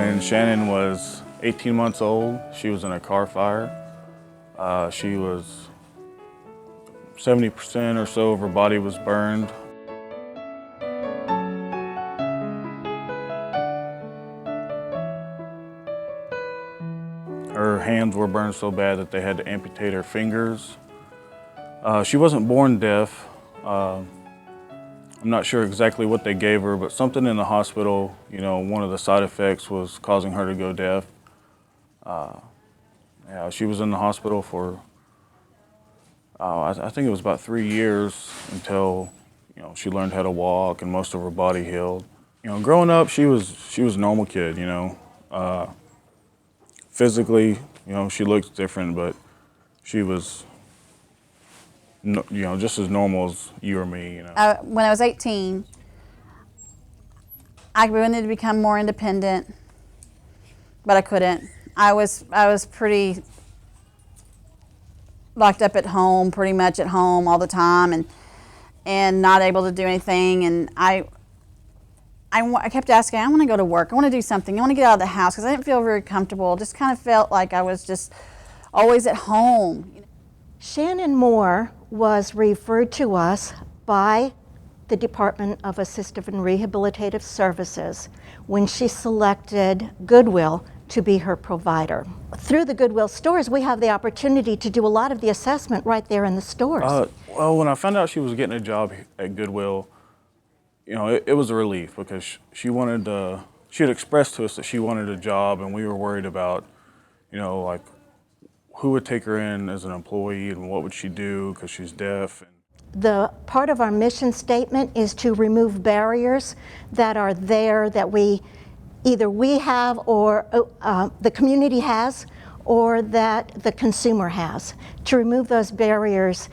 When Shannon was 18 months old, she was in a car fire. She was 70% or so of her body was burned. Her hands were burned so bad that they had to amputate her fingers. She wasn't born deaf. I'm not sure exactly what they gave her, but something in the hospital, one of the side effects was causing her to go deaf. Yeah, she was in the hospital for, I think it was about 3 years until, she learned how to walk and most of her body healed. Growing up, she was a normal kid, Physically, she looked different, but she was, just as normal as you or me, When I was 18, I wanted to become more independent, but I couldn't. I was pretty locked up at home, pretty much at home all the time, and not able to do anything. And I kept asking, I want to go to work. I want to do something. I want to get out of the house because I didn't feel very comfortable. Just kind of felt like I was just always at home. Shannon Moore was referred to us by the Department of Assistive and Rehabilitative Services when she selected Goodwill to be her provider. Through the Goodwill stores, we have the opportunity to do a lot of the assessment right there in the stores. Well, when I found out she was getting a job at Goodwill, it was a relief because she had expressed to us that she wanted a job, and we were worried about, like who would take her in as an employee and what would she do because she's deaf. The part of our mission statement is to remove barriers that are there that either we have or the community has or that the consumer has, to remove those barriers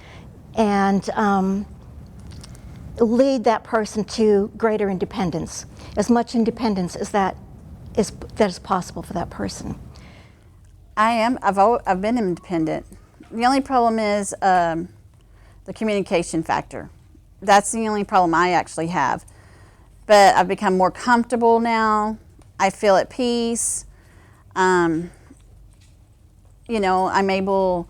and lead that person to greater independence, as much independence as that is possible for that person. I've been independent. The only problem is the communication factor. That's the only problem I actually have. But I've become more comfortable now. I feel at peace. I'm able,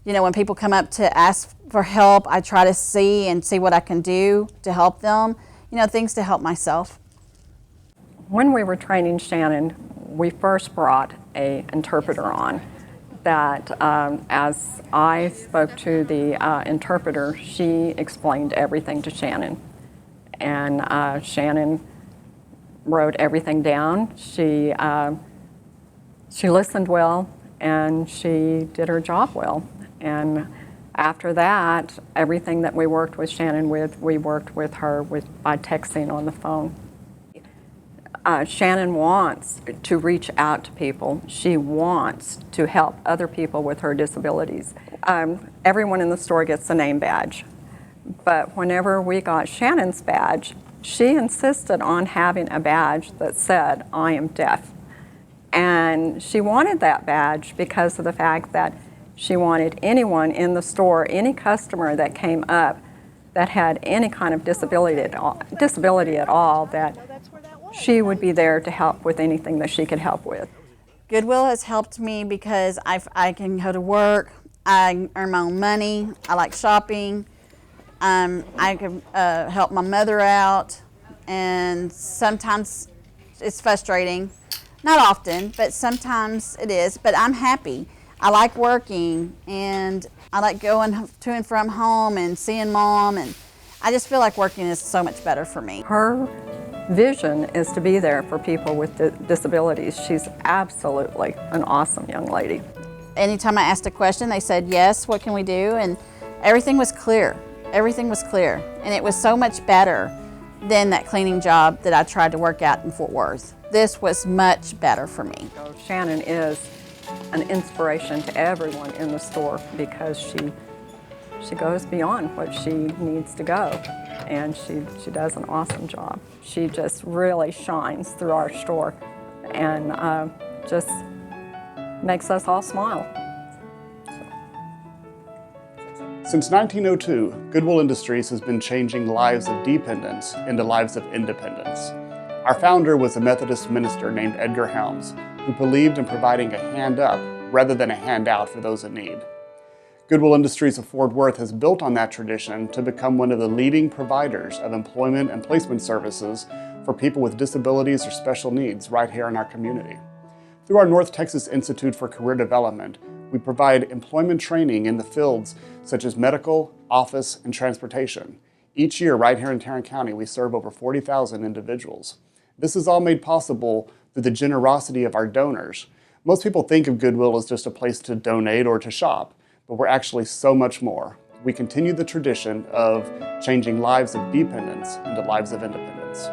when people come up to ask for help, I try to see what I can do to help them, things to help myself. When we were training Shannon, we first brought an interpreter on that as I spoke to the interpreter, she explained everything to Shannon. And Shannon wrote everything down. She listened well, and she did her job well. And after that, everything that we worked with Shannon with, we worked with her by texting on the phone. Shannon wants to reach out to people. She wants to help other people with her disabilities. Everyone in the store gets a name badge. But whenever we got Shannon's badge, she insisted on having a badge that said, "I am deaf." And she wanted that badge because of the fact that she wanted anyone in the store, any customer that came up that had any kind of disability at all, that she would be there to help with anything that she could help with. Goodwill has helped me because I can go to work, I earn my own money, I like shopping, I can help my mother out, and sometimes it's frustrating. Not often, but sometimes it is, but I'm happy. I like working, and I like going to and from home and seeing Mom, and I just feel like working is so much better for me. Her vision is to be there for people with disabilities. She's absolutely an awesome young lady. Anytime I asked a question, they said, yes, what can we do? And everything was clear. Everything was clear. And it was so much better than that cleaning job that I tried to work out in Fort Worth. This was much better for me. So Shannon is an inspiration to everyone in the store because she goes beyond what she needs to go, and she does an awesome job. She just really shines through our store and just makes us all smile. Since 1902, Goodwill Industries has been changing lives of dependents into lives of independence. Our founder was a Methodist minister named Edgar Helms, who believed in providing a hand up rather than a handout for those in need. Goodwill Industries of Fort Worth has built on that tradition to become one of the leading providers of employment and placement services for people with disabilities or special needs right here in our community. Through our North Texas Institute for Career Development, we provide employment training in the fields such as medical, office, and transportation. Each year, right here in Tarrant County, we serve over 40,000 individuals. This is all made possible through the generosity of our donors. Most people think of Goodwill as just a place to donate or to shop, but we're actually so much more. We continue the tradition of changing lives of dependents into lives of independence.